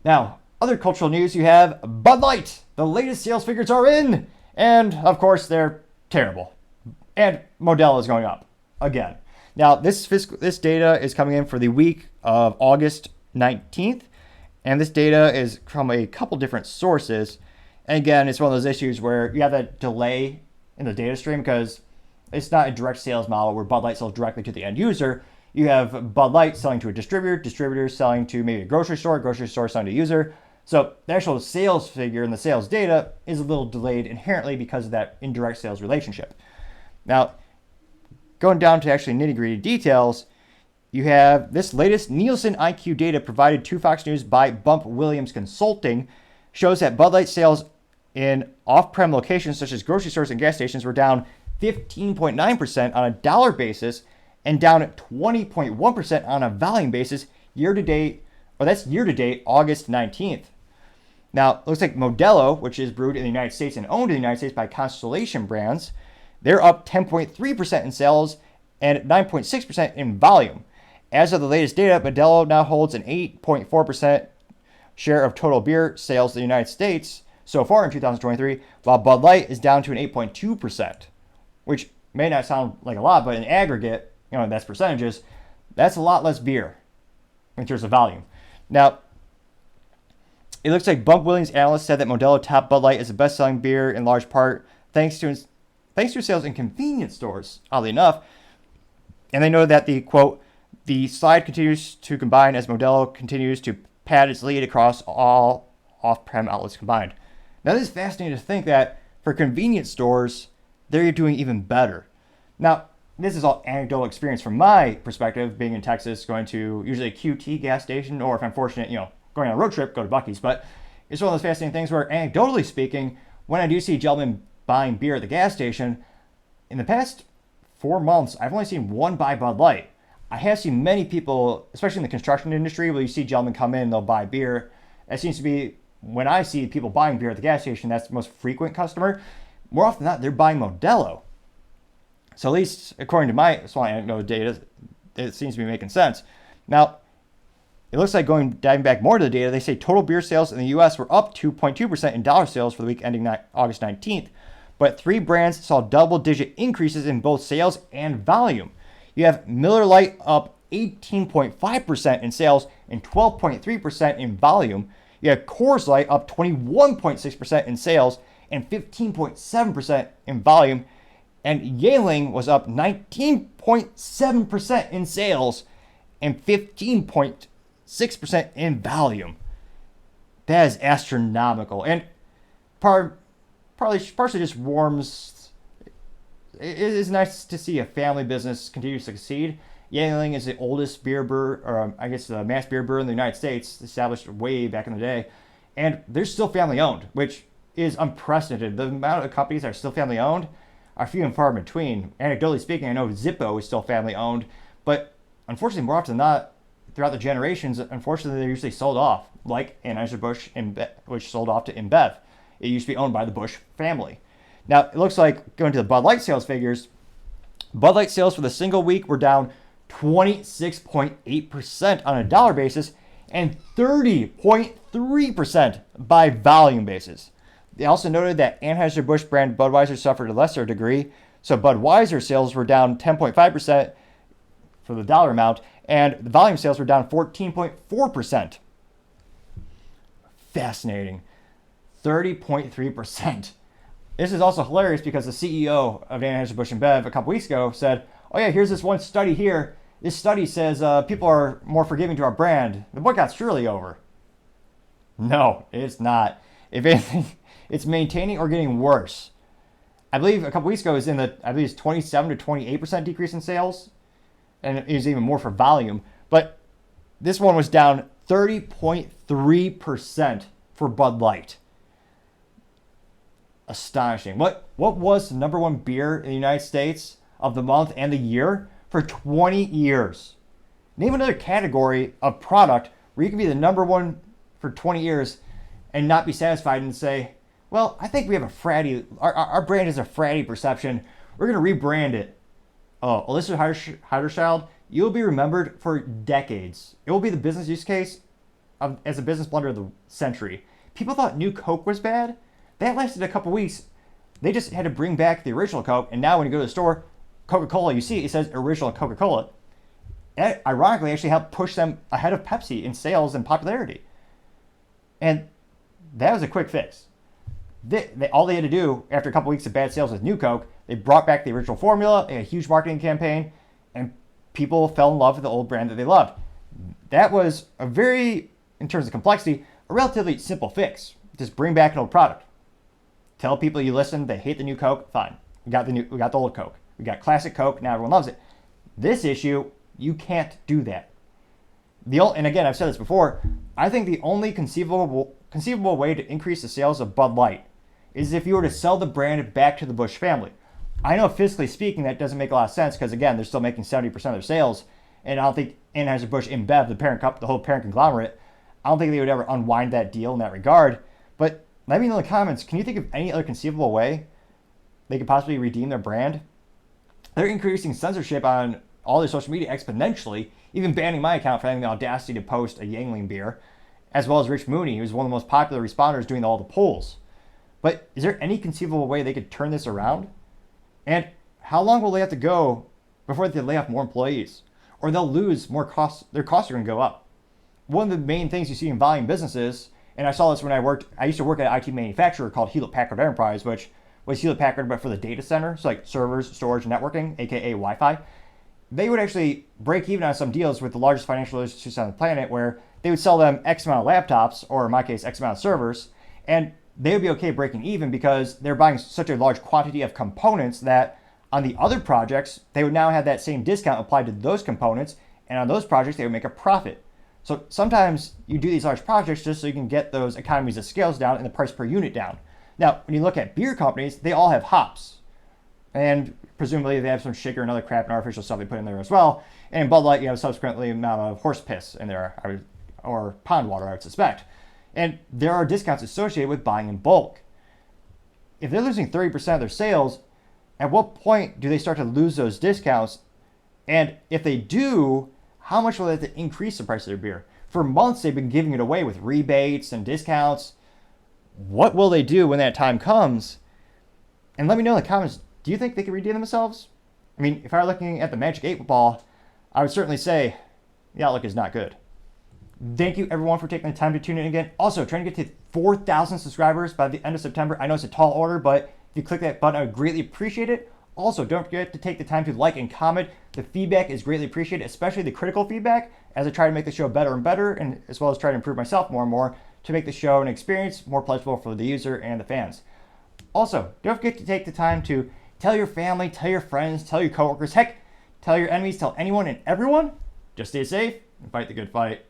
Now, other cultural news, you have Bud Light. The latest sales figures are in. And, of course, they're terrible. And Modelo is going up again. Now, this data is coming in for the week of August 19th. And this data is from a couple different sources. And again, it's one of those issues where you have that delay in the data stream because it's not a direct sales model where Bud Light sells directly to the end user. You have Bud Light selling to a distributor selling to maybe a grocery store selling to a user. So the actual sales figure and the sales data is a little delayed inherently because of that indirect sales relationship. Now, going down to actually nitty-gritty details, you have this latest Nielsen IQ data provided to Fox News by Bump Williams Consulting shows that Bud Light sales in off-prem locations such as grocery stores and gas stations were down 15.9% on a dollar basis and down 20.1% on a volume basis year-to-date, or that's year-to-date August 19th. Now, it looks like Modelo, which is brewed in the United States and owned in the United States by Constellation Brands, they're up 10.3% in sales and 9.6% in volume. As of the latest data, Modelo now holds an 8.4% share of total beer sales in the United States so far in 2023, while Bud Light is down to an 8.2%, which may not sound like a lot, but in aggregate, that's percentages, that's a lot less beer in terms of volume. Now, it looks like Bump Williams analysts said that Modelo topped Bud Light as the best-selling beer in large part thanks to sales in convenience stores, oddly enough. And they noted that the slide continues to combine as Modelo continues to pad its lead across all off-prem outlets combined. Now, this is fascinating to think that for convenience stores, they're doing even better. Now, this is all anecdotal experience from my perspective, being in Texas, going to usually a QT gas station, or if I'm fortunate, going on a road trip, go to Buc-ee's. But it's one of those fascinating things where, anecdotally speaking, when I do see gentlemen buying beer at the gas station, in the past 4 months, I've only seen one buy Bud Light. I have seen many people, especially in the construction industry, where you see gentlemen come in, they'll buy beer. That seems to be, when I see people buying beer at the gas station, that's the most frequent customer. More often than not, they're buying Modelo. So at least according to my small anecdotal data, it seems to be making sense. Now, it looks like diving back more to the data, they say total beer sales in the U.S. were up 2.2% in dollar sales for the week ending August 19th, but 3 brands saw double-digit increases in both sales and volume. You have Miller Lite up 18.5% in sales and 12.3% in volume. You have Coors Light up 21.6% in sales and 15.7% in volume. And Yingling was up 19.7% in sales and 15.6% in volume. That is astronomical. And partially just warms. It is nice to see a family business continue to succeed. Yingling is the oldest beer brewer, or I guess the mass beer brewer in the United States, established way back in the day. And they're still family owned, which is unprecedented. The amount of companies that are still family owned are few and far between. Anecdotally speaking, I know Zippo is still family owned, but unfortunately, more often than not, throughout the generations, unfortunately, they're usually sold off, like Anheuser-Busch, which sold off to InBev. It used to be owned by the Busch family. Now, it looks like, going to the Bud Light sales figures, Bud Light sales for the single week were down 26.8% on a dollar basis and 30.3% by volume basis. They also noted that Anheuser-Busch brand Budweiser suffered a lesser degree, so Budweiser sales were down 10.5% for the dollar amount, and the volume sales were down 14.4%. Fascinating. 30.3%. This is also hilarious because the CEO of Anheuser-Busch InBev a couple weeks ago said, oh yeah, here's this one study here. This study says people are more forgiving to our brand. The boycott's surely over. No, it's not. If anything, it's maintaining or getting worse. I believe a couple weeks ago it was 27 to 28% decrease in sales, and it was even more for volume. But this one was down 30.3% for Bud Light. Astonishing. What was the number one beer in the United States of the month and the year for 20 years? Name another category of product where you can be the number one for 20 years and not be satisfied and say, well, I think we have a fratty, our brand has a fratty perception. We're going to rebrand it. Oh, Alyssa Heiderchild, you'll be remembered for decades. It will be the business use case as a business blunder of the century. People thought new Coke was bad. That lasted a couple weeks. They just had to bring back the original Coke, and now when you go to the store, Coca-Cola, you see it says original Coca-Cola. That ironically actually helped push them ahead of Pepsi in sales and popularity. And that was a quick fix. All they had to do after a couple weeks of bad sales with new Coke, they brought back the original formula, they had a huge marketing campaign, and people fell in love with the old brand that they loved. That was a very, in terms of complexity, a relatively simple fix. Just bring back an old product. Tell people you listen, they hate the new Coke, fine. We got the old Coke. We got classic Coke, now everyone loves it. This issue, you can't do that. And again, I've said this before, I think the only conceivable way to increase the sales of Bud Light is if you were to sell the brand back to the Busch family. I know physically speaking that doesn't make a lot of sense because again, they're still making 70% of their sales, and I don't think Anheuser-Busch InBev, the whole parent conglomerate, I don't think they would ever unwind that deal in that regard. But let me know in the comments, can you think of any other conceivable way they could possibly redeem their brand? They're increasing censorship on all their social media exponentially, even banning my account for having the audacity to post a Yangling beer, as well as Rich Mooney, who's one of the most popular responders doing all the polls. But is there any conceivable way they could turn this around? And how long will they have to go before they lay off more employees? Or they'll lose more costs, their costs are going to go up. One of the main things you see in volume businesses, and I saw this when I used to work at an IT manufacturer called Hewlett Packard Enterprise, which was Hewlett Packard but for the data center, so like servers, storage, networking, aka Wi-Fi. They would actually break even on some deals with the largest financial institutions on the planet where they would sell them X amount of laptops, or in my case, X amount of servers, and they would be okay breaking even because they're buying such a large quantity of components that on the other projects, they would now have that same discount applied to those components, and on those projects, they would make a profit. So sometimes you do these large projects just so you can get those economies of scales down and the price per unit down. Now, when you look at beer companies, they all have hops. And presumably they have some sugar and other crap and artificial stuff they put in there as well. And in Bud Light, you have subsequently amount of horse piss in there, or pond water, I would suspect. And there are discounts associated with buying in bulk. If they're losing 30% of their sales, at what point do they start to lose those discounts? And if they do, how much will they have to increase the price of their beer? For months, they've been giving it away with rebates and discounts. What will they do when that time comes? And let me know in the comments, do you think they can redeem themselves? I mean, if I were looking at the Magic 8-ball, I would certainly say the outlook is not good. Thank you, everyone, for taking the time to tune in again. Also, trying to get to 4,000 subscribers by the end of September. I know it's a tall order, but if you click that button, I would greatly appreciate it. Also, don't forget to take the time to like and comment. The feedback is greatly appreciated, especially the critical feedback, as I try to make the show better and better, and as well as try to improve myself more and more to make the show an experience more pleasurable for the user and the fans. Also, don't forget to take the time to tell your family, tell your friends, tell your coworkers, heck, tell your enemies, tell anyone and everyone. Just stay safe and fight the good fight.